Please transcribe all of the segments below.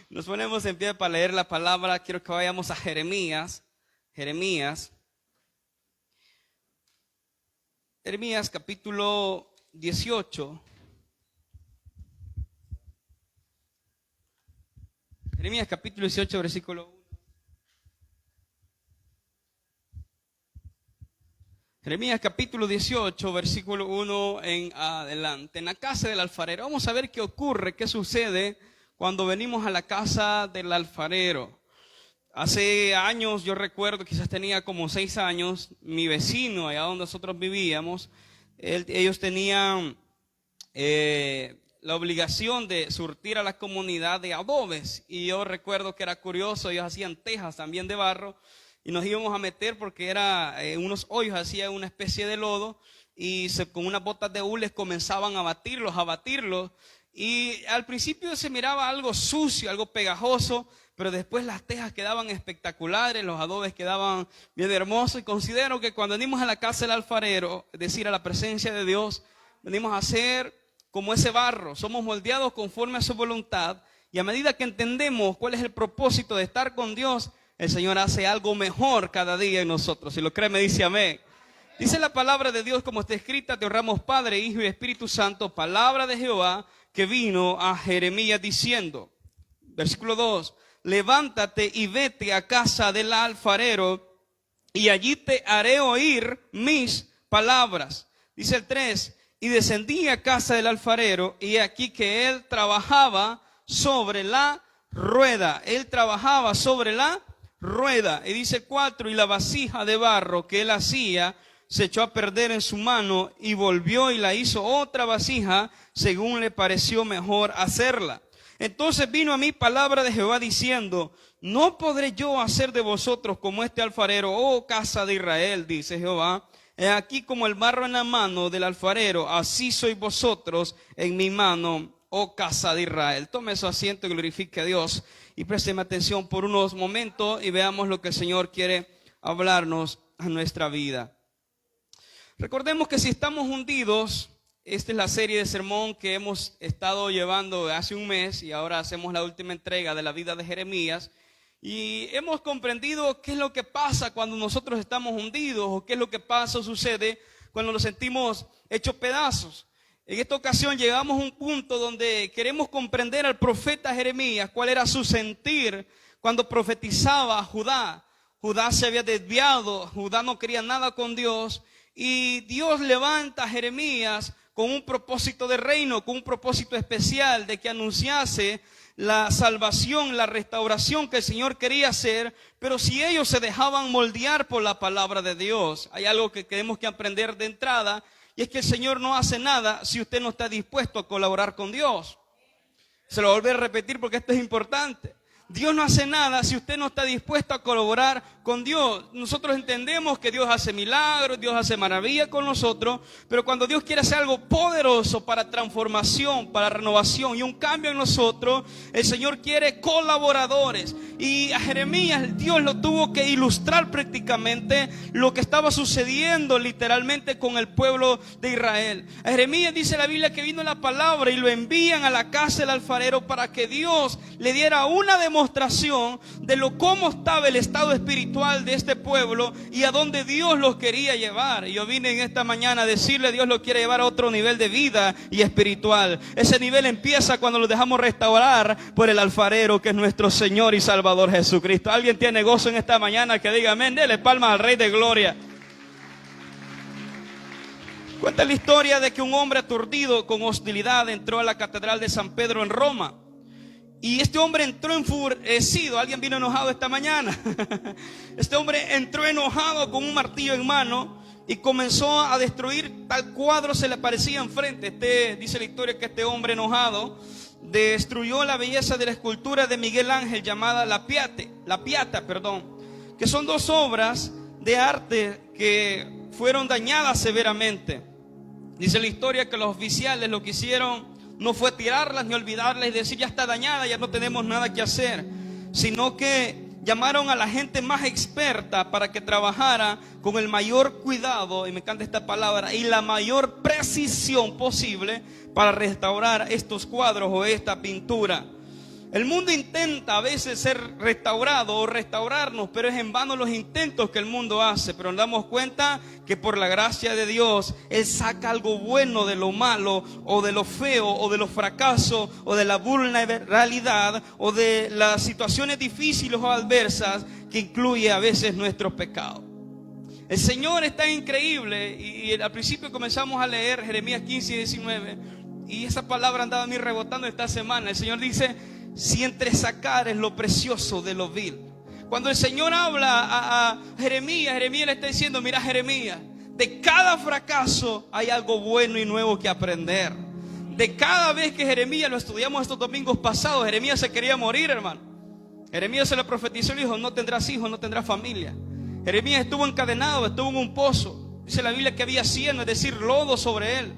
Nos ponemos en pie para leer la palabra. Quiero que vayamos a Jeremías capítulo 18. Jeremías capítulo 18, versículo 1. Jeremías capítulo 18, versículo 1 en adelante. En la casa del alfarero. Vamos a ver qué ocurre, qué sucede cuando venimos a la casa del alfarero. Hace años, yo recuerdo, quizás tenía como 6 años, mi vecino, allá donde nosotros vivíamos, ellos tenían la obligación de surtir a la comunidad de adobes. Y yo recuerdo que era curioso, ellos hacían tejas también de barro. Y nos íbamos a meter porque era unos hoyos, hacía una especie de lodo. Y con unas botas de hules comenzaban a batirlos. Y al principio se miraba algo sucio, algo pegajoso. Pero después las tejas quedaban espectaculares, los adobes quedaban bien hermosos. Y considero que cuando venimos a la casa del alfarero, es decir, a la presencia de Dios, venimos a ser como ese barro. Somos moldeados conforme a su voluntad. Y a medida que entendemos cuál es el propósito de estar con Dios, el Señor hace algo mejor cada día en nosotros. Si lo cree, me dice amén. Dice la palabra de Dios como está escrita: te honramos Padre, Hijo y Espíritu Santo. Palabra de Jehová que vino a Jeremías diciendo, versículo 2: levántate y vete a casa del alfarero, y allí te haré oír mis palabras. Dice el 3: y descendí a casa del alfarero, y aquí que él trabajaba sobre la rueda. Él trabajaba sobre la rueda. Y dice 4: y la vasija de barro que él hacía se echó a perder en su mano, y volvió y la hizo otra vasija según le pareció mejor hacerla. Entonces vino a mí palabra de Jehová diciendo: no podré yo hacer de vosotros como este alfarero, oh casa de Israel, dice Jehová. He aquí como el barro en la mano del alfarero, así sois vosotros en mi mano, oh casa de Israel. Tome su asiento y glorifique a Dios. Y présteme atención por unos momentos y veamos lo que el Señor quiere hablarnos a nuestra vida. Recordemos que si estamos hundidos, esta es la serie de sermón que hemos estado llevando hace un mes y ahora hacemos la última entrega de la vida de Jeremías. Y hemos comprendido qué es lo que pasa cuando nosotros estamos hundidos, o qué es lo que pasa o sucede cuando nos sentimos hechos pedazos. En esta ocasión llegamos a un punto donde queremos comprender al profeta Jeremías cuál era su sentir cuando profetizaba a Judá. Judá se había desviado, Judá no quería nada con Dios, y Dios levanta a Jeremías con un propósito de reino, con un propósito especial de que anunciase la salvación, la restauración que el Señor quería hacer. Pero si ellos se dejaban moldear por la palabra de Dios, hay algo que tenemos que aprender de entrada, y es que el Señor no hace nada si usted no está dispuesto a colaborar con Dios. Se lo volveré a repetir porque esto es importante. Dios no hace nada si usted no está dispuesto a colaborar con Dios. Nosotros entendemos que Dios hace milagros, Dios hace maravillas con nosotros, pero cuando Dios quiere hacer algo poderoso para transformación, para renovación y un cambio en nosotros, el Señor quiere colaboradores. Y a Jeremías Dios lo tuvo que ilustrar prácticamente lo que estaba sucediendo literalmente con el pueblo de Israel. A Jeremías dice la Biblia que vino la palabra y lo envían a la casa del alfarero para que Dios le diera una demostración de cómo estaba el estado espiritual de este pueblo y a dónde Dios los quería llevar. Y yo vine en esta mañana a decirle: Dios los quiere llevar a otro nivel de vida y espiritual. Ese nivel empieza cuando los dejamos restaurar por el alfarero, que es nuestro Señor y Salvador Jesucristo. ¿Alguien tiene gozo en esta mañana? Que diga amén. Dele palmas al Rey de Gloria. Cuenta la historia de que un hombre aturdido con hostilidad entró a la catedral de San Pedro en Roma. Y este hombre entró enfurecido. ¿Alguien vino enojado esta mañana? Este hombre entró enojado con un martillo en mano y comenzó a destruir tal cuadro se le aparecía enfrente. Dice la historia que este hombre enojado destruyó la belleza de la escultura de Miguel Ángel llamada La Piata, que son 2 obras de arte que fueron dañadas severamente. Dice la historia que los oficiales lo que hicieron no fue tirarlas ni olvidarlas y decir: ya está dañada, ya no tenemos nada que hacer, sino que llamaron a la gente más experta para que trabajara con el mayor cuidado, y me encanta esta palabra, y la mayor precisión posible para restaurar estos cuadros o esta pintura. El mundo intenta a veces ser restaurado o restaurarnos, pero es en vano los intentos que el mundo hace. Pero nos damos cuenta que por la gracia de Dios, Él saca algo bueno de lo malo, o de lo feo, o de los fracasos, o de la vulnerabilidad, o de las situaciones difíciles o adversas que incluye a veces nuestros pecados. El Señor es tan increíble, y al principio comenzamos a leer Jeremías 15 y 19, y esa palabra andaba a mí rebotando esta semana. El Señor dice: si entresacares lo precioso de lo vil. Cuando el Señor habla a Jeremías, Jeremías le está diciendo: mira, Jeremías, de cada fracaso hay algo bueno y nuevo que aprender. De cada vez que Jeremías, lo estudiamos estos domingos pasados, Jeremías se quería morir, hermano. Jeremías se le profetizó y le dijo: no tendrás hijos, no tendrás familia. Jeremías estuvo encadenado, estuvo en un pozo. Dice la Biblia que había cieno, es decir, lodo sobre él.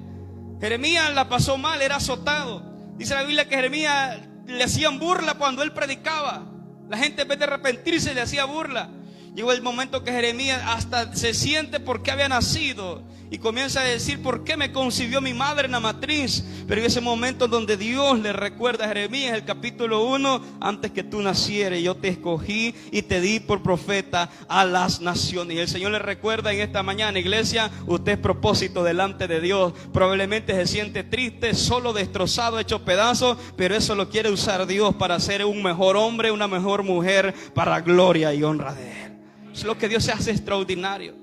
Jeremías la pasó mal, era azotado. Dice la Biblia que Jeremías le hacían burla cuando él predicaba. La gente, en vez de arrepentirse, le hacía burla. Llegó el momento que Jeremías hasta se siente por qué había nacido, y comienza a decir: ¿por qué me concibió mi madre en la matriz? Pero en ese momento donde Dios le recuerda a Jeremías, el capítulo 1: antes que tú nacieras, yo te escogí y te di por profeta a las naciones. Y el Señor le recuerda en esta mañana: iglesia, usted es propósito delante de Dios. Probablemente se siente triste, solo, destrozado, hecho pedazos, pero eso lo quiere usar Dios para ser un mejor hombre, una mejor mujer, para gloria y honra de Él. Es lo que Dios se hace extraordinario.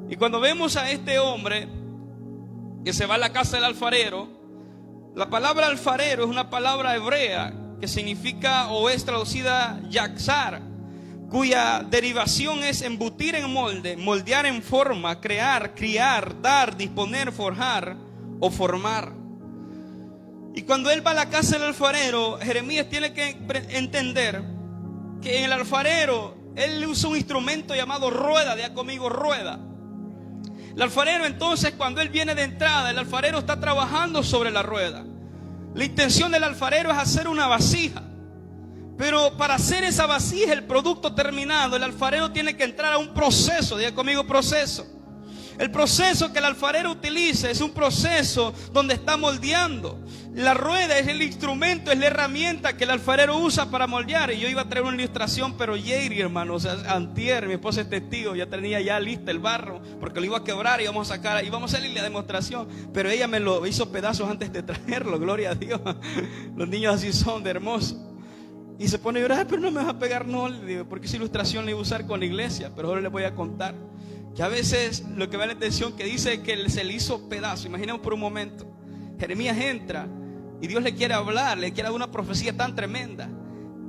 Y cuando vemos a este hombre que se va a la casa del alfarero, la palabra alfarero es una palabra hebrea que significa, o es traducida, yaxar, cuya derivación es embutir en molde, moldear en forma, crear, criar, dar, disponer, forjar o formar. Y cuando él va a la casa del alfarero, Jeremías tiene que entender que en el alfarero él usa un instrumento llamado rueda. Diga conmigo: rueda. El alfarero, entonces, cuando él viene de entrada, el alfarero está trabajando sobre la rueda. La intención del alfarero es hacer una vasija, pero para hacer esa vasija, el producto terminado, el alfarero tiene que entrar a un proceso. Diga conmigo: proceso. El proceso que el alfarero utiliza es un proceso donde está moldeando. La rueda es el instrumento, es la herramienta que el alfarero usa para moldear. Y yo iba a traer una ilustración, pero Jerry, hermano, o sea, antier, mi esposa es testigo, ya tenía ya lista el barro, porque lo iba a quebrar y íbamos a sacar, íbamos a salir la demostración, pero ella me lo hizo pedazos antes de traerlo, gloria a Dios. Los niños así son de hermosos. Y se pone a llorar: pero no me vas a pegar. No, le digo, porque esa ilustración la iba a usar con la iglesia, pero ahora les voy a contar que a veces lo que me da la atención, que dice que se le hizo pedazo. Imaginemos por un momento, Jeremías entra y Dios le quiere hablar, le quiere dar una profecía tan tremenda,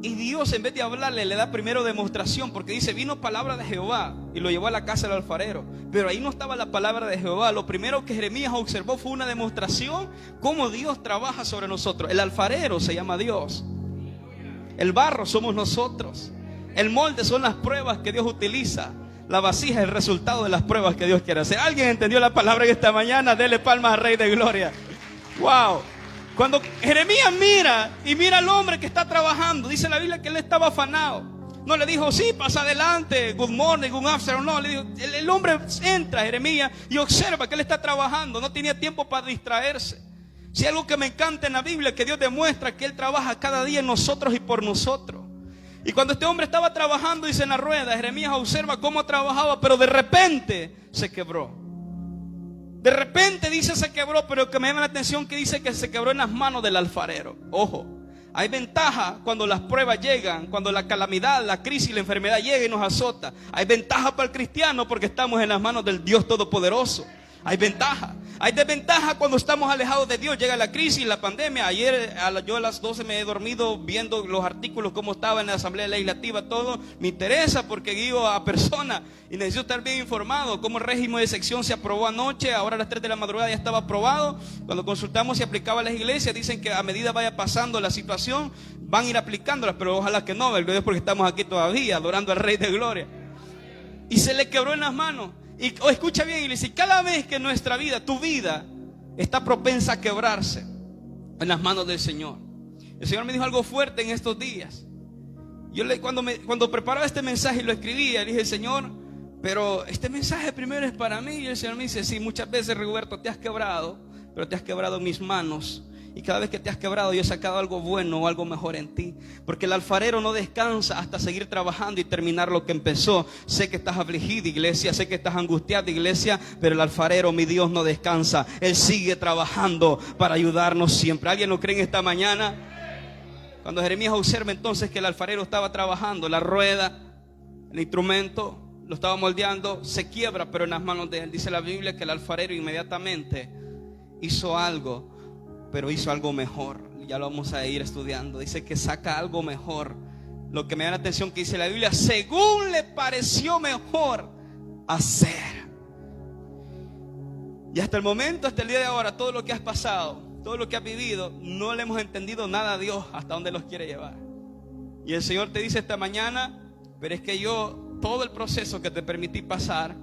y Dios, en vez de hablarle, le da primero demostración, porque dice: vino palabra de Jehová, y lo llevó a la casa del alfarero. Pero ahí no estaba la palabra de Jehová. Lo primero que Jeremías observó fue una demostración cómo Dios trabaja sobre nosotros. El alfarero se llama Dios, el barro somos nosotros, el molde son las pruebas que Dios utiliza, la vasija es el resultado de las pruebas que Dios quiere hacer. ¿Alguien entendió la palabra en esta mañana? Dele palmas al Rey de Gloria. Wow. Cuando Jeremías mira al hombre que está trabajando, dice la Biblia que él estaba afanado. No le dijo: sí, pasa adelante, good morning, good afternoon. No, le dijo, el hombre entra, Jeremías, y observa que él está trabajando. No tenía tiempo para distraerse. Si hay algo que me encanta en la Biblia, que Dios demuestra que Él trabaja cada día en nosotros y por nosotros. Y cuando este hombre estaba trabajando, dice en la rueda, Jeremías observa cómo trabajaba, pero de repente se quebró. De repente dice se quebró, pero que me llama la atención que dice que se quebró en las manos del alfarero. Ojo, hay ventaja cuando las pruebas llegan, cuando la calamidad, la crisis, la enfermedad llega y nos azota. Hay ventaja para el cristiano porque estamos en las manos del Dios Todopoderoso. Hay ventaja. Hay desventaja cuando estamos alejados de Dios. Llega la crisis, la pandemia. Ayer yo a las 12 me he dormido viendo los artículos, cómo estaba en la Asamblea Legislativa, todo. Me interesa porque guío a personas y necesito estar bien informado. Cómo el régimen de sección se aprobó anoche, ahora a las 3 de la madrugada ya estaba aprobado. Cuando consultamos si aplicaba a las iglesias, dicen que a medida vaya pasando la situación, van a ir aplicándolas, pero ojalá que no, ¿verdad? Porque estamos aquí todavía adorando al Rey de Gloria. Y se le quebró en las manos. Y escucha bien, iglesia, cada vez que nuestra vida, tu vida, está propensa a quebrarse en las manos del Señor. El Señor me dijo algo fuerte en estos días. Cuando preparaba este mensaje y lo escribía, le dije: Señor, pero este mensaje primero es para mí. Y el Señor me dice: sí, muchas veces, Rigoberto, te has quebrado, pero te has quebrado en mis manos. Y cada vez que te has quebrado, yo he sacado algo bueno o algo mejor en ti. Porque el alfarero no descansa hasta seguir trabajando y terminar lo que empezó. Sé que estás afligida, iglesia, sé que estás angustiada, iglesia, pero el alfarero, mi Dios, no descansa. Él sigue trabajando para ayudarnos siempre. ¿Alguien lo cree en esta mañana? Cuando Jeremías observa entonces que el alfarero estaba trabajando, la rueda, el instrumento, lo estaba moldeando, se quiebra, pero en las manos de él. Dice la Biblia que el alfarero inmediatamente hizo algo, pero hizo algo mejor. Ya lo vamos a ir estudiando. Dice que saca algo mejor. Lo que me da la atención que dice la Biblia, según le pareció mejor hacer. Y hasta el momento, hasta el día de ahora, todo lo que has pasado, todo lo que has vivido, no le hemos entendido nada a Dios hasta dónde los quiere llevar. Y el Señor te dice esta mañana, pero es que yo, todo el proceso que te permití pasar,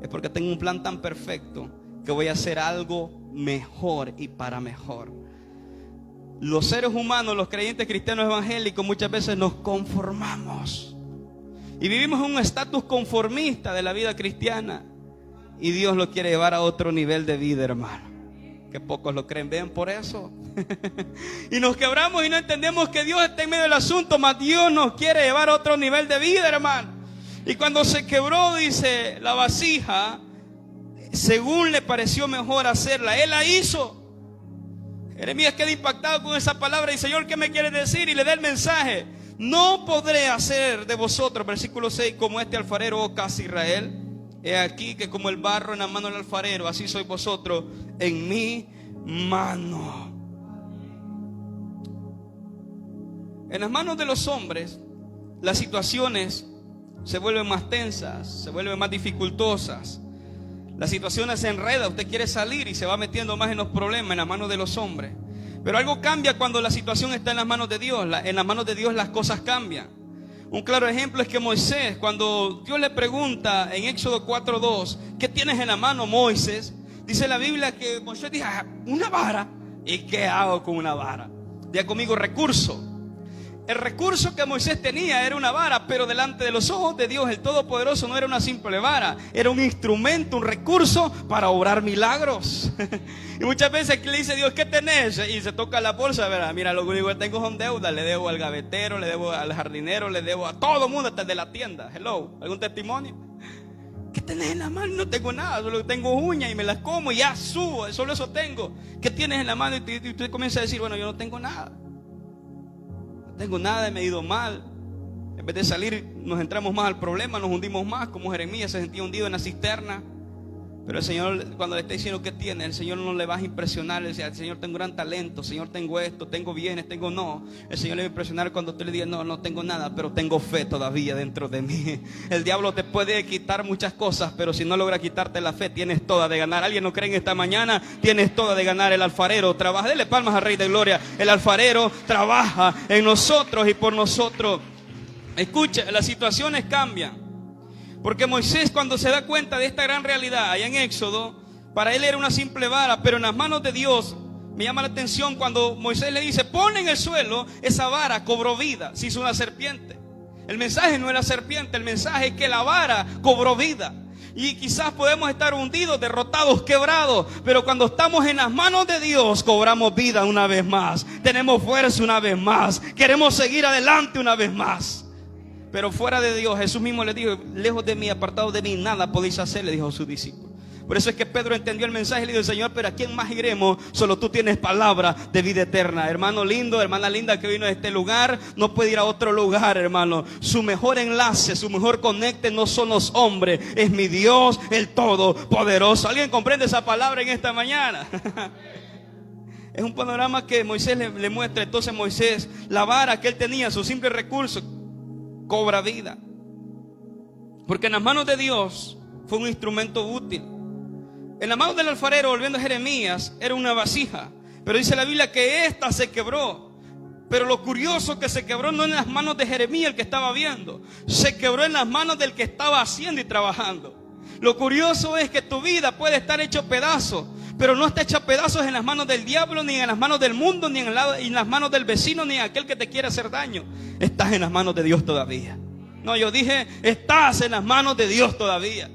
es porque tengo un plan tan perfecto que voy a hacer algo mejor y para mejor. Los seres humanos, los creyentes cristianos evangélicos, muchas veces nos conformamos y vivimos en un estatus conformista de la vida cristiana, y Dios lo quiere llevar a otro nivel de vida, hermano. Que pocos lo creen, vean por eso. Y nos quebramos y no entendemos que Dios está en medio del asunto, mas Dios nos quiere llevar a otro nivel de vida, hermano. Y cuando se quebró, dice, la vasija, según le pareció mejor hacerla, Él la hizo. Jeremías queda impactado con esa palabra y Señor, ¿qué me quiere decir? Y le da el mensaje: no podré hacer de vosotros, versículo 6, como este alfarero, oh casa Israel. He aquí que como el barro en la mano del alfarero, así sois vosotros en mi mano. En las manos de los hombres, las situaciones se vuelven más tensas, se vuelven más dificultosas. La situación se enreda, usted quiere salir y se va metiendo más en los problemas en las manos de los hombres. Pero algo cambia cuando la situación está en las manos de Dios. En las manos de Dios las cosas cambian. Un claro ejemplo es que Moisés, cuando Dios le pregunta en Éxodo 4:2, ¿qué tienes en la mano, Moisés? Dice la Biblia que Moisés dijo, una vara. ¿Y qué hago con una vara? Diga conmigo, recurso. El recurso que Moisés tenía era una vara, pero delante de los ojos de Dios, el Todopoderoso, no era una simple vara, era un instrumento, un recurso para obrar milagros. Y muchas veces le dice Dios, ¿qué tenés? Y se toca la bolsa, ¿verdad? Mira, lo único que tengo son deudas, le debo al gavetero, le debo al jardinero, le debo a todo el mundo, hasta el de la tienda. Hello, ¿algún testimonio? ¿Qué tenés en la mano? No tengo nada, solo tengo uñas y me las como y ya subo, solo eso tengo. ¿Qué tienes en la mano? Y usted comienza a decir, bueno, yo no tengo nada. No tengo nada, me he ido mal. En vez de salir, nos entramos más al problema, nos hundimos más, como Jeremías se sentía hundido en la cisterna. Pero el Señor, cuando le está diciendo que tiene, el Señor no le va a impresionar. Le dice, Señor, tengo gran talento, Señor, tengo esto, tengo bienes, tengo no. El Señor le va a impresionar cuando tú le digas, no, no tengo nada, pero tengo fe todavía dentro de mí. El diablo te puede quitar muchas cosas, pero si no logra quitarte la fe, tienes toda de ganar. ¿Alguien no cree en esta mañana? Tienes toda de ganar. El alfarero trabaja, dele palmas al Rey de Gloria. El alfarero trabaja en nosotros y por nosotros. Escucha, las situaciones cambian. Porque Moisés, cuando se da cuenta de esta gran realidad allá en Éxodo, para él era una simple vara, pero en las manos de Dios, me llama la atención cuando Moisés le dice, pon en el suelo, esa vara cobró vida, se hizo una serpiente. El mensaje no era serpiente, el mensaje es que la vara cobró vida. Y quizás podemos estar hundidos, derrotados, quebrados, pero cuando estamos en las manos de Dios, cobramos vida una vez más, tenemos fuerza una vez más, queremos seguir adelante una vez más. Pero fuera de Dios, Jesús mismo le dijo, lejos de mí, apartado de mí, nada podéis hacer, le dijo a sus discípulos. Por eso es que Pedro entendió el mensaje y le dijo, Señor, pero ¿a quién más iremos? Solo tú tienes palabra de vida eterna. Hermano lindo, hermana linda que vino a este lugar, no puede ir a otro lugar, hermano. Su mejor enlace, su mejor conecte no son los hombres, es mi Dios, el Todopoderoso. ¿Alguien comprende esa palabra en esta mañana? Es un panorama que Moisés le muestra. Entonces Moisés, la vara que él tenía, su simple recurso, cobra vida. Porque en las manos de Dios fue un instrumento útil. En las manos del alfarero, volviendo a Jeremías, era una vasija. Pero dice la Biblia que ésta se quebró. Pero lo curioso que se quebró no en las manos de Jeremías, el que estaba viendo. Se quebró en las manos del que estaba haciendo y trabajando. Lo curioso es que tu vida puede estar hecho pedazos, pero no está hecha pedazos en las manos del diablo, ni en las manos del mundo, ni en las manos del vecino, ni en aquel que te quiere hacer daño. Estás en las manos de Dios todavía. No, yo dije, estás en las manos de Dios todavía.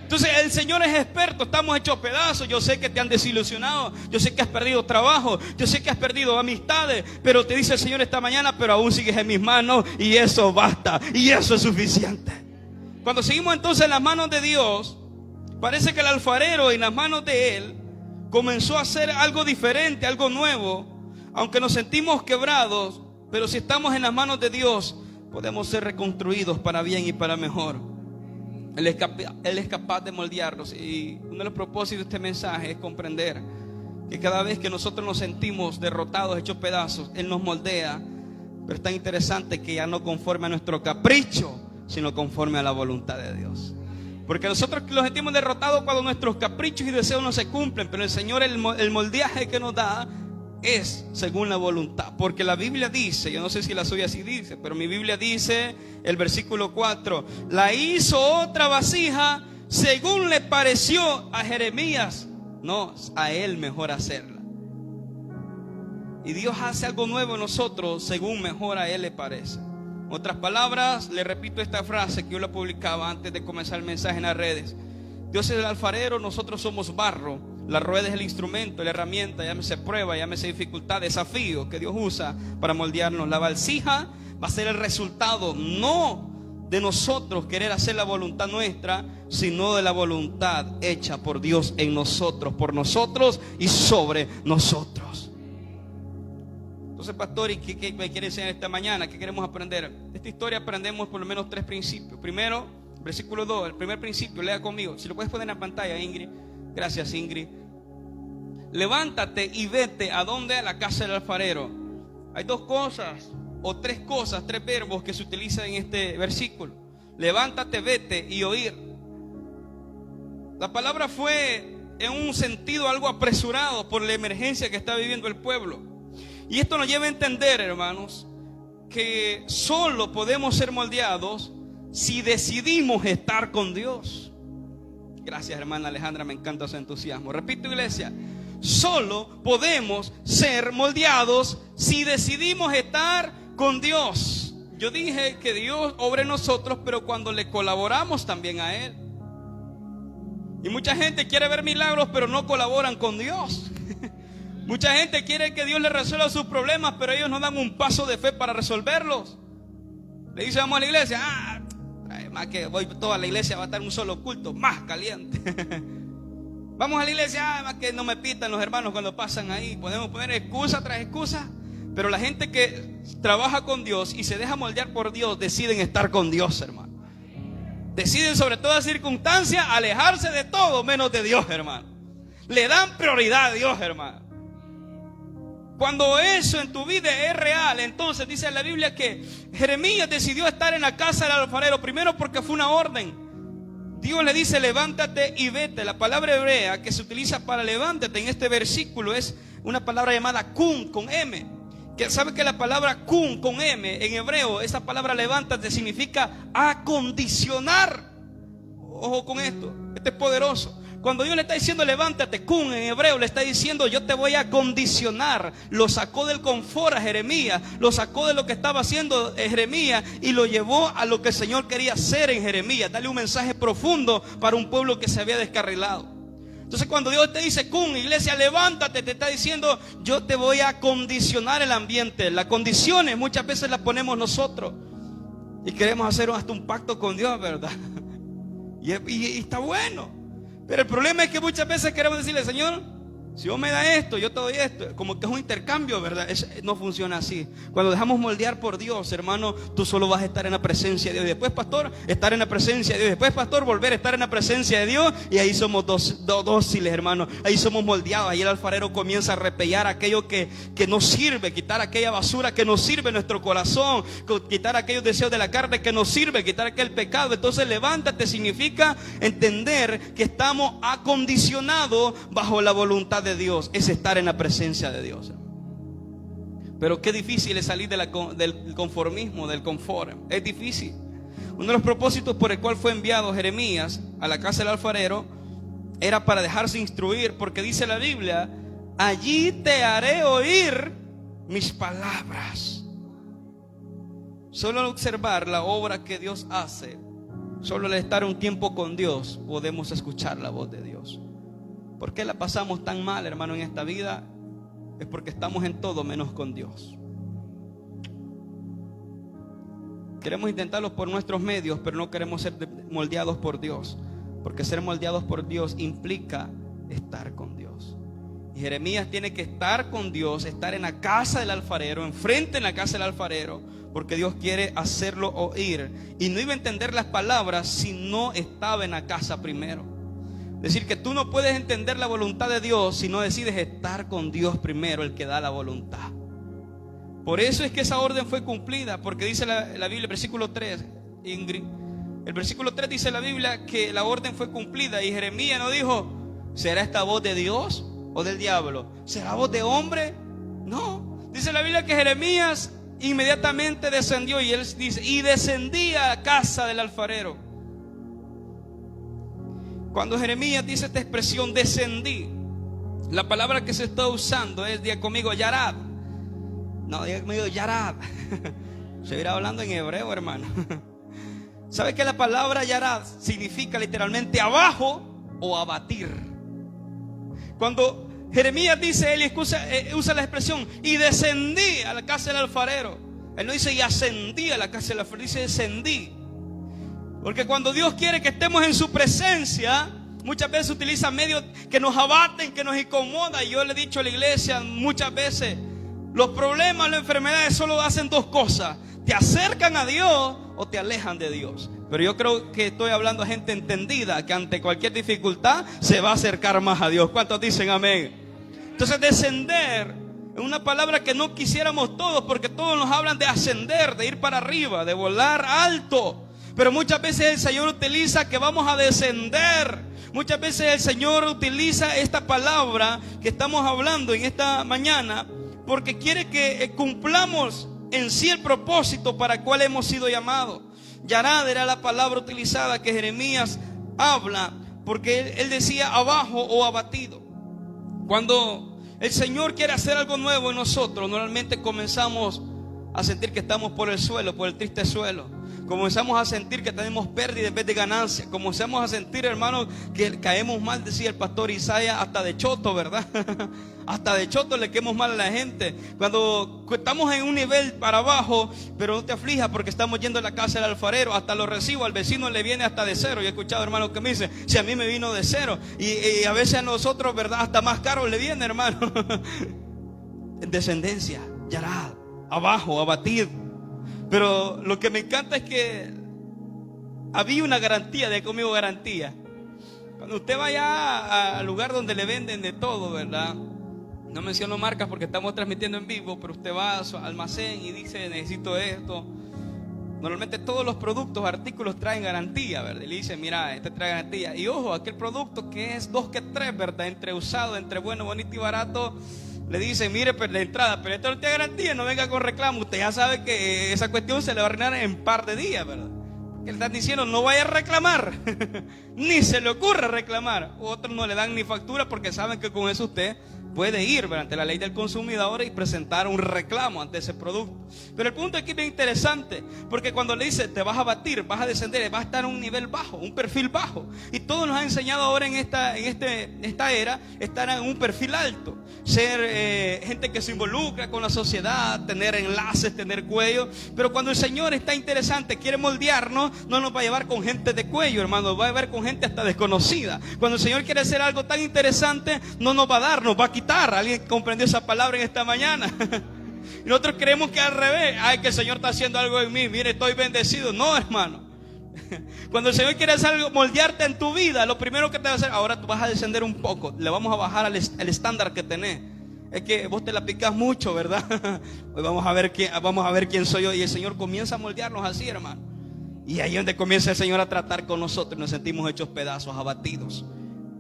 Entonces el Señor es experto, estamos hechos pedazos. Yo sé que te han desilusionado, yo sé que has perdido trabajo, yo sé que has perdido amistades, pero te dice el Señor esta mañana, pero aún sigues en mis manos y eso basta, y eso es suficiente. Cuando seguimos entonces en las manos de Dios, parece que el alfarero en las manos de Él comenzó a hacer algo diferente, algo nuevo. Aunque nos sentimos quebrados, pero si estamos en las manos de Dios, podemos ser reconstruidos para bien y para mejor. Él es capaz de moldearnos. Y uno de los propósitos de este mensaje es comprender que cada vez que nosotros nos sentimos derrotados, hechos pedazos, Él nos moldea. Pero es tan interesante que ya no conforme a nuestro capricho, sino conforme a la voluntad de Dios. Porque nosotros los sentimos derrotados cuando nuestros caprichos y deseos no se cumplen. Pero el Señor, el moldeaje que nos da es según la voluntad. Porque la Biblia dice, yo no sé si la suya así dice, pero mi Biblia dice, el versículo 4, la hizo otra vasija según le pareció a Jeremías, no a él mejor hacerla. Y Dios hace algo nuevo en nosotros según mejor a Él le parece. En otras palabras, le repito esta frase que yo la publicaba antes de comenzar el mensaje en las redes. Dios es el alfarero, nosotros somos barro. La rueda es el instrumento, la herramienta, llámese prueba, llámese dificultad, desafío que Dios usa para moldearnos. La vasija va a ser el resultado no de nosotros querer hacer la voluntad nuestra, sino de la voluntad hecha por Dios en nosotros, por nosotros y sobre nosotros. Entonces, pastor, ¿y qué me quiere enseñar esta mañana? ¿Qué queremos aprender? De esta historia aprendemos por lo menos 3 principios. Primero, versículo 2, el primer principio, lea conmigo. Si lo puedes poner en la pantalla, Ingrid. Gracias, Ingrid. Levántate y vete ¿a dónde? A la casa del alfarero. Hay 2 cosas o 3 cosas, 3 verbos que se utilizan en este versículo. Levántate, vete y oír. La palabra fue en un sentido algo apresurado por la emergencia que está viviendo el pueblo. Y esto nos lleva a entender, hermanos, que solo podemos ser moldeados si decidimos estar con Dios. Gracias, hermana Alejandra, me encanta su entusiasmo. Repito, iglesia, solo podemos ser moldeados si decidimos estar con Dios. Yo dije que Dios obra en nosotros, pero cuando le colaboramos también a Él. Y mucha gente quiere ver milagros, pero no colaboran con Dios. Mucha gente quiere que Dios le resuelva sus problemas, pero ellos no dan un paso de fe para resolverlos. Le dice, vamos a la iglesia, más que voy toda la iglesia va a estar un solo culto, más caliente. Vamos a la iglesia, más que no me pitan los hermanos cuando pasan ahí. Podemos poner excusa tras excusa, pero la gente que trabaja con Dios y se deja moldear por Dios, deciden estar con Dios, hermano. Deciden sobre toda circunstancia alejarse de todo menos de Dios, hermano. Le dan prioridad a Dios, hermano. Cuando eso en tu vida es real, entonces dice la Biblia que Jeremías decidió estar en la casa del alfarero. Primero porque fue una orden. Dios le dice levántate y vete. La palabra hebrea que se utiliza para levántate en este versículo es una palabra llamada kun con M. Que sabe que la palabra kun con M en hebreo, esa palabra levántate significa acondicionar. Ojo con esto, este es poderoso. Cuando Dios le está diciendo levántate, kun en hebreo le está diciendo yo te voy a condicionar. Lo sacó del confort a Jeremías, lo sacó de lo que estaba haciendo Jeremías y lo llevó a lo que el Señor quería hacer en Jeremías. Darle un mensaje profundo para un pueblo que se había descarrilado. Entonces cuando Dios te dice kun, iglesia, levántate, te está diciendo yo te voy a condicionar el ambiente. Las condiciones muchas veces las ponemos nosotros y queremos hacer hasta un pacto con Dios, ¿verdad? Y está bueno. Pero el problema es que muchas veces queremos decirle, Señor, si Dios me da esto, yo te doy esto. Como que es un intercambio, ¿verdad? No funciona así. Cuando dejamos moldear por Dios, hermano, tú solo vas a estar en la presencia de Dios. Después, pastor, estar en la presencia de Dios. Después, pastor, volver a estar en la presencia de Dios. Y ahí somos dóciles, hermano. Ahí somos moldeados. Ahí el alfarero comienza a repellar aquello que nos sirve. Quitar aquella basura que nos sirve en nuestro corazón. Quitar aquellos deseos de la carne que nos sirve. Quitar aquel pecado. Entonces, levántate significa entender que estamos acondicionados bajo la voluntad de Dios. Es estar en la presencia de Dios. Pero qué difícil es salir del conformismo, del confort. Es difícil. Uno de los propósitos por el cual fue enviado Jeremías a la casa del alfarero era para dejarse instruir, porque dice la Biblia, allí te haré oír mis palabras. Solo al observar la obra que Dios hace, Solo al estar un tiempo con Dios podemos escuchar la voz de Dios. ¿Por qué la pasamos tan mal, hermano, en esta vida? Es porque estamos en todo menos con Dios. Queremos intentarlo por nuestros medios, pero no queremos ser moldeados por Dios, porque ser moldeados por Dios implica estar con Dios. Y Jeremías tiene que estar con Dios, estar en la casa del alfarero, enfrente en la casa del alfarero, porque Dios quiere hacerlo oír. Y no iba a entender las palabras si no estaba en la casa primero. Es decir, que tú no puedes entender la voluntad de Dios si no decides estar con Dios primero, el que da la voluntad. Por eso es que esa orden fue cumplida, porque dice la Biblia, el versículo 3, Ingrid, el versículo 3 dice la Biblia que la orden fue cumplida. Y Jeremías no dijo, ¿será esta voz de Dios o del diablo? ¿Será voz de hombre? No, dice la Biblia que Jeremías inmediatamente descendió, y él dice, y descendí a la casa del alfarero. Cuando Jeremías dice esta expresión, descendí, la palabra que se está usando es, diga conmigo, yarad. No, diga conmigo, yarad. Se irá hablando en hebreo, hermano. ¿Sabe que la palabra yarad significa literalmente abajo o abatir? Cuando Jeremías dice, él usa la expresión, y descendí a la casa del alfarero. Él no dice, y ascendí a la casa del alfarero, dice descendí. Porque cuando Dios quiere que estemos en su presencia, muchas veces utiliza medios que nos abaten, que nos incomodan. Y yo le he dicho a la iglesia muchas veces, los problemas, las enfermedades solo hacen dos cosas: te acercan a Dios o te alejan de Dios. Pero yo creo que estoy hablando a gente entendida, que ante cualquier dificultad se va a acercar más a Dios. ¿Cuántos dicen amén? Entonces, descender es una palabra que no quisiéramos todos, porque todos nos hablan de ascender, de ir para arriba, de volar alto. Pero muchas veces el Señor utiliza que vamos a descender. Muchas veces el Señor utiliza esta palabra que estamos hablando en esta mañana, porque quiere que cumplamos en sí el propósito para el cual hemos sido llamados. Yarad era la palabra utilizada que Jeremías habla, porque él decía abajo o abatido. Cuando el Señor quiere hacer algo nuevo en nosotros, normalmente comenzamos a sentir que estamos por el suelo, por el triste suelo. Comenzamos a sentir que tenemos pérdida en vez de ganancia. Comenzamos a sentir, hermanos, que caemos mal, decía el pastor Isaías, hasta de choto, ¿verdad? Hasta de choto le caemos mal a la gente. Cuando estamos en un nivel para abajo, pero no te aflijas porque estamos yendo a la casa del alfarero. Hasta lo recibo, al vecino le viene hasta de cero. Yo he escuchado hermanos que me dicen, si a mí me vino de cero. Y a veces a nosotros, ¿verdad? Hasta más caro le viene, hermano. En descendencia, yarad, abajo, abatido. Pero lo que me encanta es que había una garantía, de conmigo garantía. Cuando usted vaya al lugar donde le venden de todo, ¿verdad? No menciono marcas porque estamos transmitiendo en vivo, pero usted va a su almacén y dice, necesito esto. Normalmente todos los productos, artículos traen garantía, ¿verdad? Y le dice, mira, este trae garantía. Y ojo, aquel producto que es 2 que 3, ¿verdad? Entre usado, entre bueno, bonito y barato, le dice, mire, pero la entrada, pero esto no tiene garantía, no venga con reclamo. Usted ya sabe que esa cuestión se le va a arruinar en un par de días, ¿verdad? Que le están diciendo, no vaya a reclamar. Ni se le ocurra reclamar. Otros no le dan ni factura porque saben que con eso usted puede ir, ¿verdad?, ante la ley del consumidor y presentar un reclamo ante ese producto. Pero el punto aquí es bien interesante, porque cuando le dice, te vas a batir, vas a descender, vas a estar en un nivel bajo, un perfil bajo. Y todo nos ha enseñado ahora en esta era, estar en un perfil alto. Ser gente que se involucra con la sociedad, tener enlaces, tener cuello. Pero cuando el Señor está interesante, quiere moldearnos, no nos va a llevar con gente de cuello, hermano, nos va a llevar con gente hasta desconocida. Cuando el Señor quiere hacer algo tan interesante, no nos va a dar, nos va a quitar. ¿Alguien comprendió esa palabra en esta mañana? Y nosotros creemos que al revés, ay, que el Señor está haciendo algo en mí, mire, estoy bendecido. No, hermano. Cuando el Señor quiere hacer algo, moldearte en tu vida, lo primero que te va a hacer, ahora tú vas a descender un poco, le vamos a bajar al estándar que tenés. Es que vos te la picás mucho, ¿verdad? Hoy vamos a ver quién soy yo. Y el Señor comienza a moldearnos así, hermano. Y ahí es donde comienza el Señor a tratar con nosotros y nos sentimos hechos pedazos, abatidos.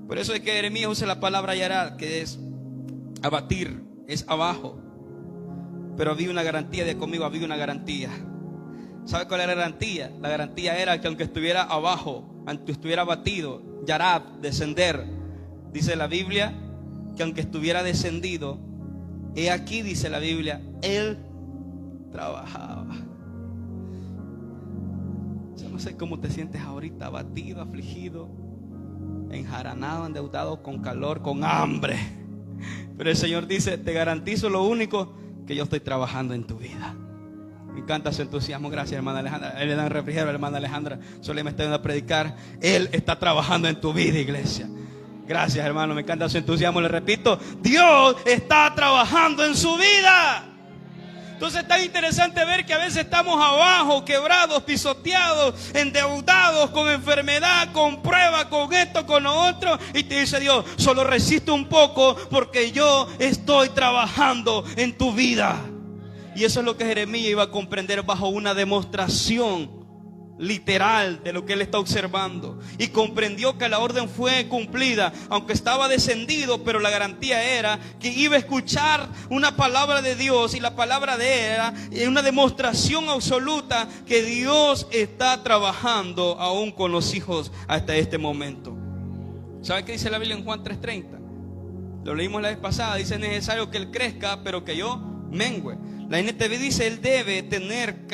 Por eso es que Jeremías usa la palabra yarad, que es abatir, es abajo. Pero había una garantía, de conmigo, había una garantía. ¿Sabe cuál era la garantía? La garantía era que aunque estuviera abajo, aunque estuviera abatido, yarad, descender, dice la Biblia, que aunque estuviera descendido, he aquí, dice la Biblia, él trabajaba. no sé cómo te sientes ahorita, abatido, afligido, enjaranado, endeudado, con calor, con hambre. Pero el Señor dice, te garantizo lo único, que yo estoy trabajando en tu vida. Me encanta su entusiasmo. Gracias, hermana Alejandra. Él le dan refrigerio a la hermana Alejandra. Solo me está yendo a predicar. Él está trabajando en tu vida, iglesia. Gracias, hermano. Me encanta su entusiasmo. Le repito, Dios está trabajando en su vida. Entonces es tan interesante ver que a veces estamos abajo, quebrados, pisoteados, endeudados, con enfermedad, con prueba, con esto, con lo otro. Y te dice Dios, solo resiste un poco porque yo estoy trabajando en tu vida. Y eso es lo que Jeremías iba a comprender bajo una demostración literal de lo que él está observando. Y comprendió que la orden fue cumplida, aunque estaba descendido, pero la garantía era que iba a escuchar una palabra de Dios. Y la palabra de él era una demostración absoluta que Dios está trabajando aún con los hijos hasta este momento. ¿Sabe qué dice la Biblia en Juan 3:30? Lo leímos la vez pasada. Dice, es necesario que él crezca, pero que yo mengüe. La NTV dice, él debe tener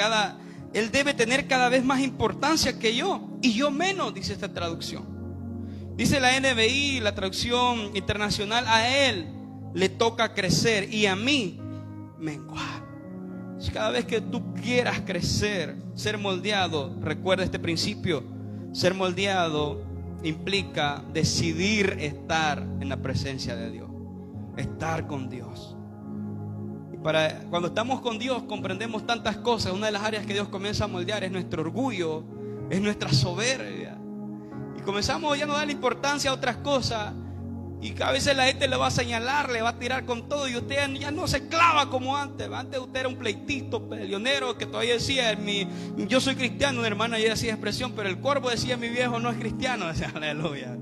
cada vez más importancia que yo, y yo menos, dice esta traducción. Dice la NBI, la traducción internacional, a él le toca crecer y a mí menguar. Cada vez que tú quieras crecer, ser moldeado, recuerda este principio: ser moldeado implica decidir estar en la presencia de Dios, estar con Dios. Cuando estamos con Dios comprendemos tantas cosas. Una de las áreas que Dios comienza a moldear es nuestro orgullo, es nuestra soberbia. Y comenzamos ya no darle importancia a otras cosas. Y a veces la gente le va a señalar, le va a tirar con todo. Y usted ya no se clava como antes. Antes usted era un pleitito, peleonero, que todavía decía, yo soy cristiano. Una hermana ya hacía expresión, pero el cuervo decía, mi viejo no es cristiano. Decía, aleluya.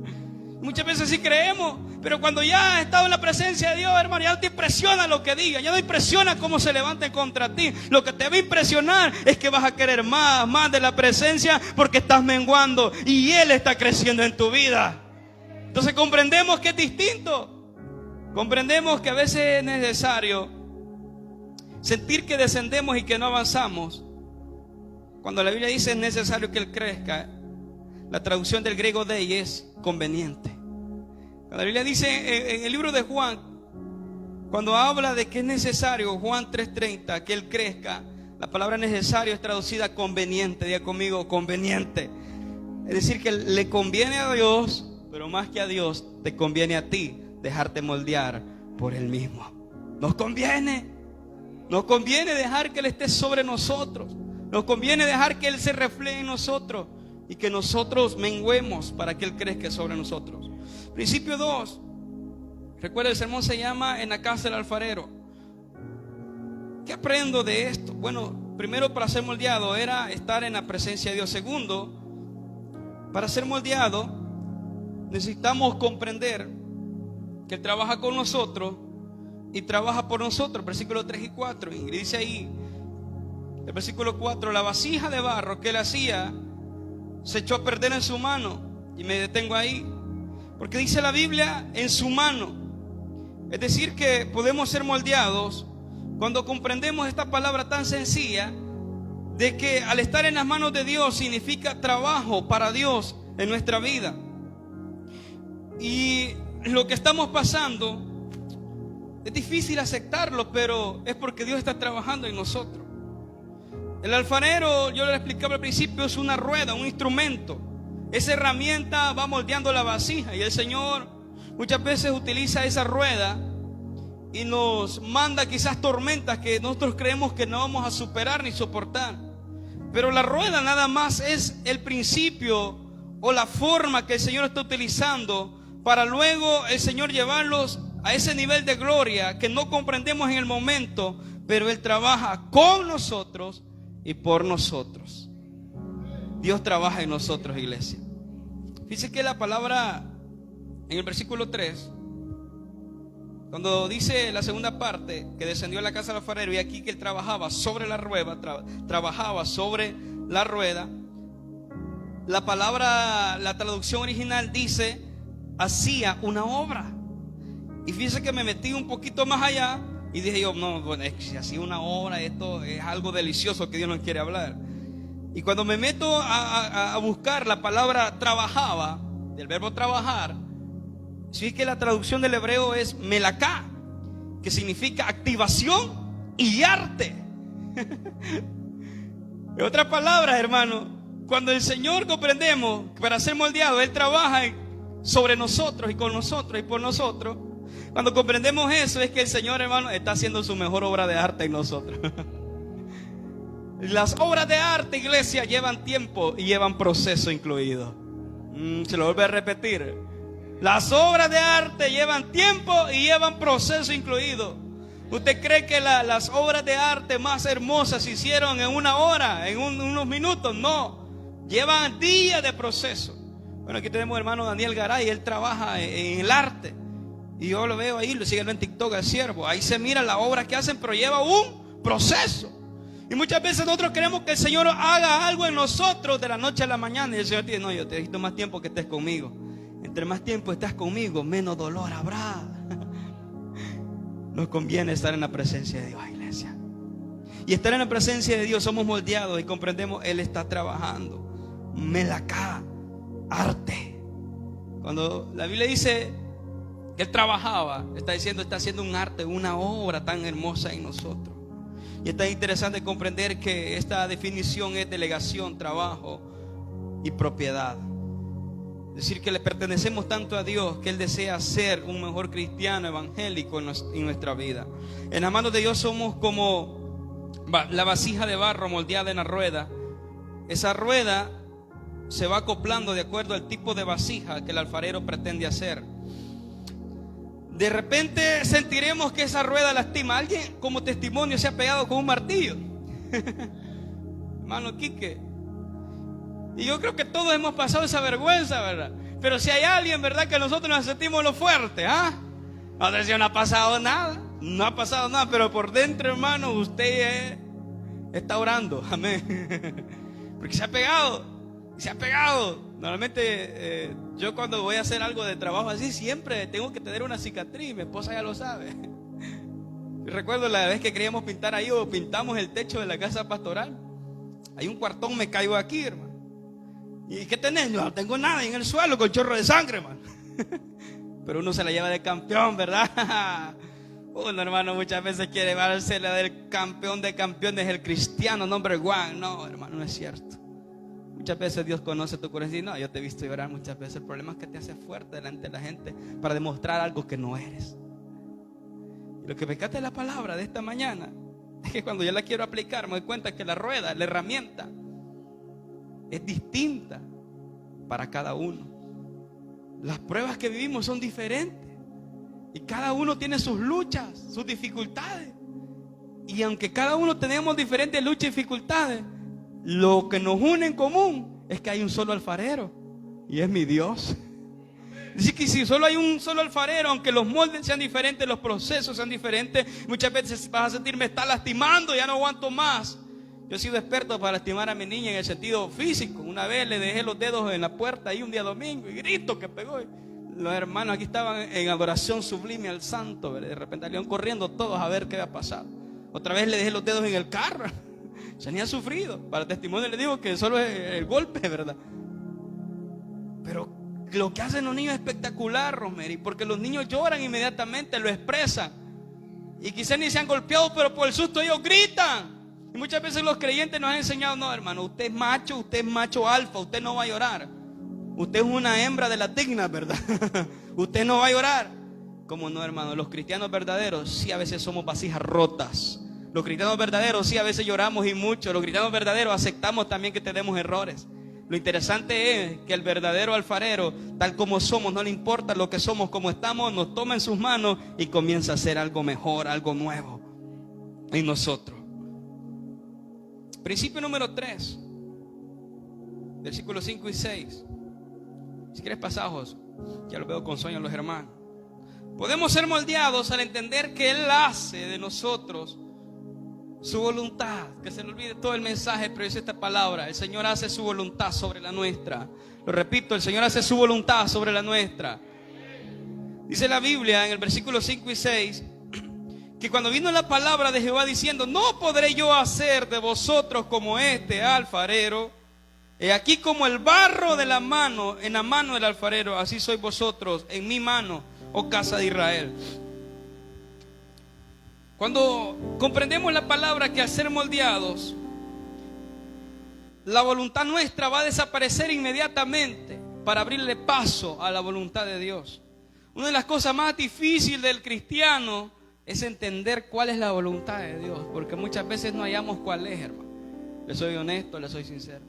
Muchas veces sí creemos, pero cuando ya has estado en la presencia de Dios, hermano, ya no te impresiona lo que diga, ya no impresiona cómo se levanten contra ti. Lo que te va a impresionar es que vas a querer más de la presencia, porque estás menguando y Él está creciendo en tu vida. Entonces comprendemos que es distinto. Comprendemos que a veces es necesario sentir que descendemos y que no avanzamos. Cuando la Biblia dice es necesario que Él crezca, la traducción del griego dei es conveniente. La Biblia dice en el libro de Juan, cuando habla de que es necesario, Juan 3:30, que Él crezca, la palabra necesario es traducida conveniente. Diga conmigo, conveniente. Es decir, que le conviene a Dios, pero más que a Dios, te conviene a ti dejarte moldear por Él mismo. Nos conviene dejar que Él esté sobre nosotros. Nos conviene dejar que Él se refleje en nosotros y que nosotros menguemos para que Él crezca sobre nosotros. Principio 2. Recuerda, el sermón se llama En la casa del alfarero. ¿Qué aprendo de esto? Bueno, primero, para ser moldeado era estar en la presencia de Dios. Segundo, para ser moldeado necesitamos comprender que Él trabaja con nosotros y trabaja por nosotros. Versículos 3 y 4. Y dice ahí, el versículo 4, la vasija de barro que Él hacía se echó a perder en su mano. Y me detengo ahí, porque dice la Biblia en su mano. Es decir, que podemos ser moldeados cuando comprendemos esta palabra tan sencilla, de que al estar en las manos de Dios significa trabajo para Dios en nuestra vida. Y lo que estamos pasando es difícil aceptarlo, pero es porque Dios está trabajando en nosotros. El alfarero, yo le explicaba al principio, es una rueda, un instrumento. Esa herramienta va moldeando la vasija, y el Señor muchas veces utiliza esa rueda y nos manda quizás tormentas que nosotros creemos que no vamos a superar ni soportar. Pero la rueda nada más es el principio o la forma que el Señor está utilizando para luego el Señor llevarlos a ese nivel de gloria que no comprendemos en el momento, pero Él trabaja con nosotros y por nosotros. Dios trabaja en nosotros, iglesia. Fíjense que la palabra en el versículo 3, cuando dice la segunda parte, que descendió a la casa del alfarero, y aquí que Él trabajaba sobre la rueda, trabajaba sobre la rueda, la palabra, la traducción original dice, hacía una obra. Y fíjense que me metí un poquito más allá y dije yo, no, bueno, es que si hacía una obra, esto es algo delicioso que Dios nos quiere hablar. Y cuando me meto a buscar la palabra trabajaba, del verbo trabajar, sí que la traducción del hebreo es melaká, que significa activación y arte. En otras palabras, hermano, cuando el Señor comprendemos que para ser moldeado Él trabaja sobre nosotros y con nosotros y por nosotros, cuando comprendemos eso es que el Señor, hermano, está haciendo su mejor obra de arte en nosotros. Las obras de arte, iglesia, llevan tiempo y llevan proceso incluido. Se lo vuelvo a repetir. Las obras de arte llevan tiempo y llevan proceso incluido. ¿Usted cree que las obras de arte más hermosas se hicieron en una hora, en unos minutos? No, llevan días de proceso. Bueno, aquí tenemos hermano Daniel Garay, él trabaja en el arte. Y yo lo veo ahí, lo siguen en TikTok, el siervo. Ahí se mira la obra que hacen, pero lleva un proceso. Y muchas veces nosotros queremos que el Señor haga algo en nosotros de la noche a la mañana. Y el Señor dice, no, yo te necesito más tiempo que estés conmigo. Entre más tiempo estás conmigo, menos dolor habrá. Nos conviene estar en la presencia de Dios, iglesia. Y estar en la presencia de Dios somos moldeados y comprendemos, Él está trabajando. Melaká, arte. Cuando la Biblia dice que Él trabajaba, está diciendo, está haciendo un arte, una obra tan hermosa en nosotros. Y es tan interesante comprender que esta definición es delegación, trabajo y propiedad. Es decir, que le pertenecemos tanto a Dios que Él desea ser un mejor cristiano evangélico en nuestra vida. En las manos de Dios somos como la vasija de barro moldeada en la rueda. Esa rueda se va acoplando de acuerdo al tipo de vasija que el alfarero pretende hacer. De repente sentiremos que esa rueda lastima. Alguien como testimonio se ha pegado con un martillo. Hermano Quique. Y yo creo que todos hemos pasado esa vergüenza, ¿verdad? Pero si hay alguien, ¿verdad? Que nosotros nos sentimos lo fuerte, ¿ah? No ha pasado nada. No ha pasado nada, pero por dentro, hermano, usted está orando. Amén. Porque se ha pegado. Se ha pegado. Normalmente yo cuando voy a hacer algo de trabajo así siempre tengo que tener una cicatriz. Mi esposa ya lo sabe. Recuerdo la vez que queríamos pintar ahí o pintamos el techo de la casa pastoral. Hay un cuartón, me caigo aquí, hermano. ¿Y qué tenés? No tengo nada en el suelo con chorro de sangre, hermano. Pero uno se la lleva de campeón, ¿verdad? Uno, hermano, muchas veces quiere llevarse la del campeón de campeones, el cristiano number one. No, hermano, no es cierto. Muchas veces Dios conoce tu corazón y no, yo te he visto llorar muchas veces. El problema es que te hace fuerte delante de la gente para demostrar algo que no eres. Y lo que me encanta de la palabra de esta mañana es que cuando yo la quiero aplicar me doy cuenta que la rueda, la herramienta es distinta para cada uno. Las pruebas que vivimos son diferentes y cada uno tiene sus luchas, sus dificultades. Y aunque cada uno tenemos diferentes luchas y dificultades, lo que nos une en común es que hay un solo alfarero y es mi Dios. Así que si solo hay un solo alfarero, aunque los moldes sean diferentes, los procesos sean diferentes, muchas veces vas a sentir, me está lastimando, ya no aguanto más. Yo he sido experto para lastimar a mi niña en el sentido físico. Una vez le dejé los dedos en la puerta ahí un día domingo y grito que pegó. Los hermanos aquí estaban en adoración sublime al santo, ¿verdad? De repente salieron corriendo todos a ver qué había pasado. Otra vez le dejé los dedos en el carro. Se ni ha sufrido. Para testimonio le digo que solo es el golpe, ¿verdad? Pero lo que hacen los niños es espectacular, Rosemary, porque los niños lloran inmediatamente, lo expresan. Y quizás ni se han golpeado, pero por el susto ellos gritan. Y muchas veces los creyentes nos han enseñado, no, hermano, usted es macho alfa, usted no va a llorar. Usted es una hembra de las dignas, ¿verdad? Usted no va a llorar. ¿Cómo no, hermano? Los cristianos verdaderos sí a veces somos vasijas rotas. Los cristianos verdaderos sí a veces lloramos y mucho. Los cristianos verdaderos aceptamos también que tenemos errores. Lo interesante es que el verdadero alfarero, tal como somos, no le importa lo que somos, como estamos, nos toma en sus manos y comienza a hacer algo mejor, algo nuevo en nosotros. Principio número 3, versículos 5 y 6. Si quieres pasajes, ya lo veo con sueño los hermanos. Podemos ser moldeados al entender que Él hace de nosotros su voluntad. Que se le olvide todo el mensaje, pero dice esta palabra: el Señor hace su voluntad sobre la nuestra. Lo repito, el Señor hace su voluntad sobre la nuestra. Dice la Biblia en el versículo 5 y 6 que cuando vino la palabra de Jehová diciendo: no podré yo hacer de vosotros como este alfarero, he aquí como el barro de la mano, en la mano del alfarero, así sois vosotros en mi mano, oh casa de Israel. Cuando comprendemos la palabra que al ser moldeados, la voluntad nuestra va a desaparecer inmediatamente para abrirle paso a la voluntad de Dios. Una de las cosas más difíciles del cristiano es entender cuál es la voluntad de Dios, porque muchas veces no hallamos cuál es, hermano. Le soy honesto, le soy sincero.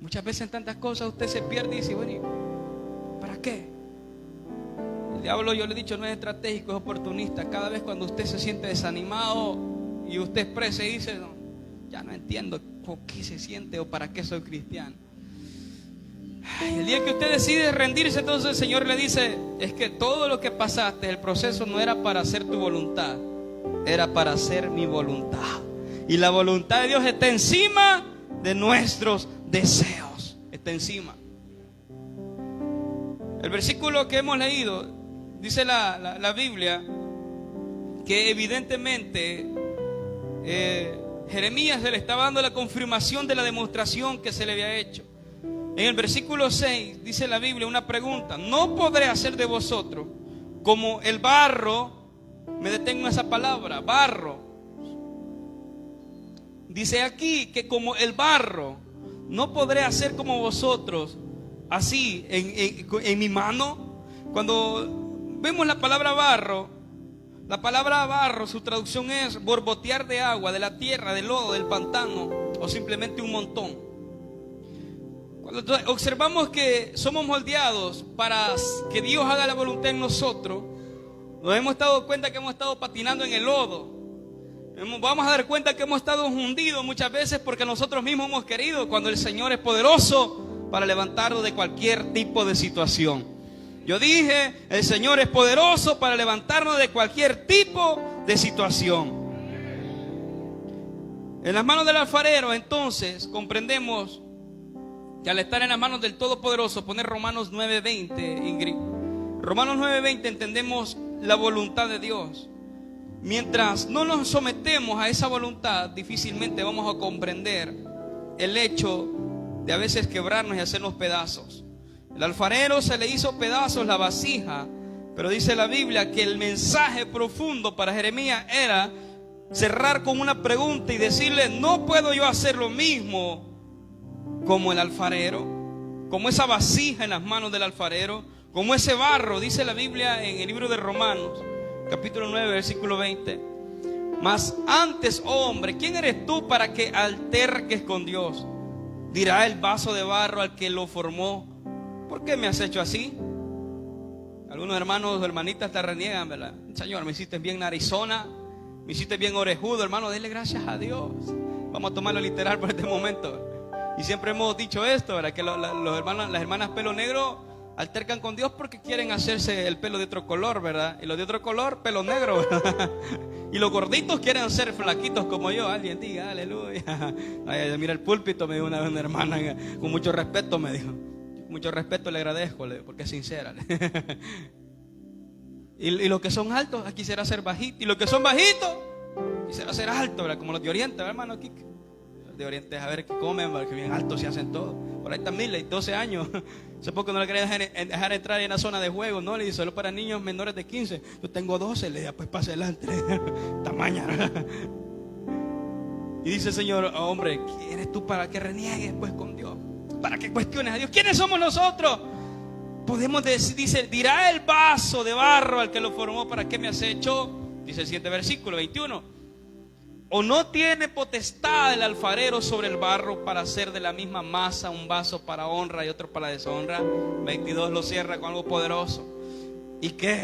Muchas veces en tantas cosas usted se pierde y dice: bueno, ¿para qué? El diablo, yo le he dicho, no es estratégico, es oportunista. Cada vez cuando usted se siente desanimado y usted expresa y dice: no, ya no entiendo por qué se siente o para qué soy cristiano. El día que usted decide rendirse, entonces el Señor le dice: es que todo lo que pasaste, el proceso no era para hacer tu voluntad, era para hacer mi voluntad. Y la voluntad de Dios está encima de nuestros deseos, está encima. El versículo que hemos leído, dice la Biblia, que evidentemente Jeremías se le estaba dando la confirmación de la demostración que se le había hecho. En el versículo 6 dice la Biblia una pregunta: no podré hacer de vosotros como el barro. Me detengo en esa palabra, barro. Dice aquí que como el barro, no podré hacer como vosotros, así en mi mano. Cuando vemos la palabra barro, su traducción es borbotear de agua, de la tierra, del lodo, del pantano, o simplemente un montón. Cuando observamos que somos moldeados para que Dios haga la voluntad en nosotros, nos hemos dado cuenta que hemos estado patinando en el lodo. Vamos a dar cuenta que hemos estado hundidos muchas veces porque nosotros mismos hemos querido, cuando el Señor es poderoso para levantarnos de cualquier tipo de situación. Yo dije, el Señor es poderoso para levantarnos de cualquier tipo de situación. En las manos del alfarero, entonces, comprendemos que al estar en las manos del Todopoderoso, poner Romanos 9:20, Ingrid. Romanos 9:20, entendemos la voluntad de Dios. Mientras no nos sometemos a esa voluntad, difícilmente vamos a comprender el hecho de a veces quebrarnos y hacernos pedazos. El alfarero se le hizo pedazos la vasija, pero dice la Biblia que el mensaje profundo para Jeremías era cerrar con una pregunta y decirle: no puedo yo hacer lo mismo como el alfarero, como esa vasija en las manos del alfarero, como ese barro. Dice la Biblia en el libro de Romanos, capítulo 9, versículo 20: mas antes, oh hombre, ¿quién eres tú para que alterques con Dios? Dirá el vaso de barro al que lo formó: ¿por qué me has hecho así? Algunos hermanos o hermanitas te reniegan, ¿verdad? Señor, me hiciste bien narizona, me hiciste bien orejudo. Hermano, denle gracias a Dios. Vamos a tomarlo literal por este momento. Y siempre hemos dicho esto, ¿verdad? Que los hermanos, las hermanas pelo negro altercan con Dios porque quieren hacerse el pelo de otro color, ¿verdad? Y los de otro color, pelo negro, ¿verdad? Y los gorditos quieren ser flaquitos como yo. Alguien diga aleluya. Ay, mira el púlpito, me dijo una vez una hermana, con mucho respeto me dijo. Mucho respeto le agradezco, porque es sincera. Y los que son altos, quisiera ser bajitos. Y los que son bajitos, quisiera ser altos, ¿verdad? Como los de Oriente, ¿verdad, hermano Kike? Los de Oriente, a ver qué comen, porque bien altos se hacen todo. Por ahí están 12 años. Hace poco no le quería dejar entrar en la zona de juego, ¿no? Le dije, solo para niños menores de 15. Yo tengo 12, le dije, pues pase adelante. Tamaña. Y dice el Señor: oh, hombre, ¿quién eres tú para que reniegues pues con Dios? Para que cuestiones a Dios. ¿Quiénes somos nosotros? Podemos decir, dice, dirá el vaso de barro al que lo formó: ¿para qué me has hecho? Dice el siguiente versículo, 21. ¿O no tiene potestad el alfarero sobre el barro para hacer de la misma masa un vaso para honra y otro para deshonra? 22 lo cierra con algo poderoso. ¿Y qué?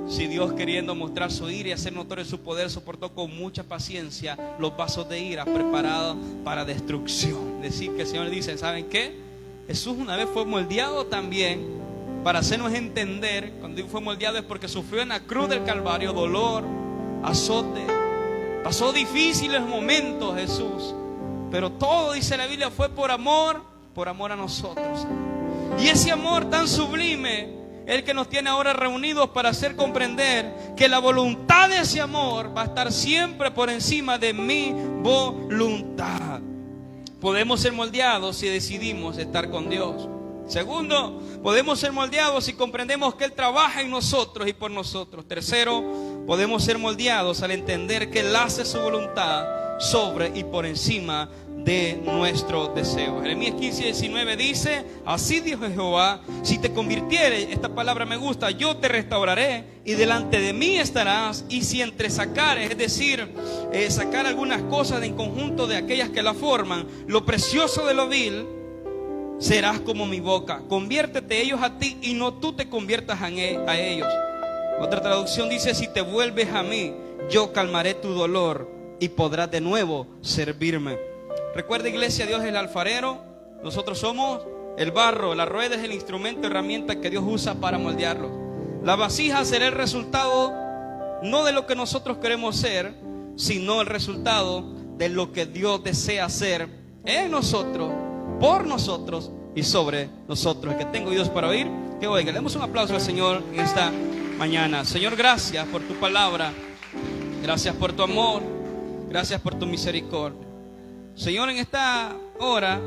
Si Dios, queriendo mostrar su ira y hacer notorio su poder, soportó con mucha paciencia los vasos de ira preparados para destrucción. Decir que el Señor dice: ¿saben qué? Jesús una vez fue moldeado también para hacernos entender. Cuando digo fue moldeado es porque sufrió en la cruz del Calvario dolor, azote, pasó difíciles momentos Jesús, pero todo, dice la Biblia, fue por amor a nosotros. Y ese amor tan sublime el que nos tiene ahora reunidos para hacer comprender que la voluntad de ese amor va a estar siempre por encima de mi voluntad. Podemos ser moldeados si decidimos estar con Dios. Segundo, podemos ser moldeados si comprendemos que Él trabaja en nosotros y por nosotros. Tercero, podemos ser moldeados al entender que Él hace su voluntad sobre y por encima de nuestro deseo. Jeremías 15:19 dice: así dijo Jehová, si te convirtieres, esta palabra me gusta, yo te restauraré y delante de mí estarás, y si entresacares, es decir, sacar algunas cosas en conjunto de aquellas que la forman, lo precioso de lo vil, serás como mi boca. Conviértete ellos a ti y no tú te conviertas a ellos. Otra traducción dice: si te vuelves a mí, yo calmaré tu dolor y podrás de nuevo servirme. Recuerda, iglesia, Dios es el alfarero, nosotros somos el barro, la rueda es el instrumento, herramienta que Dios usa para moldearlo. La vasija será el resultado no de lo que nosotros queremos ser, sino el resultado de lo que Dios desea hacer en nosotros, por nosotros y sobre nosotros. El que tenga oídos para oír, que oiga. Le damos un aplauso al Señor en esta mañana. Señor, gracias por tu palabra, gracias por tu amor, gracias por tu misericordia. Señor, en esta hora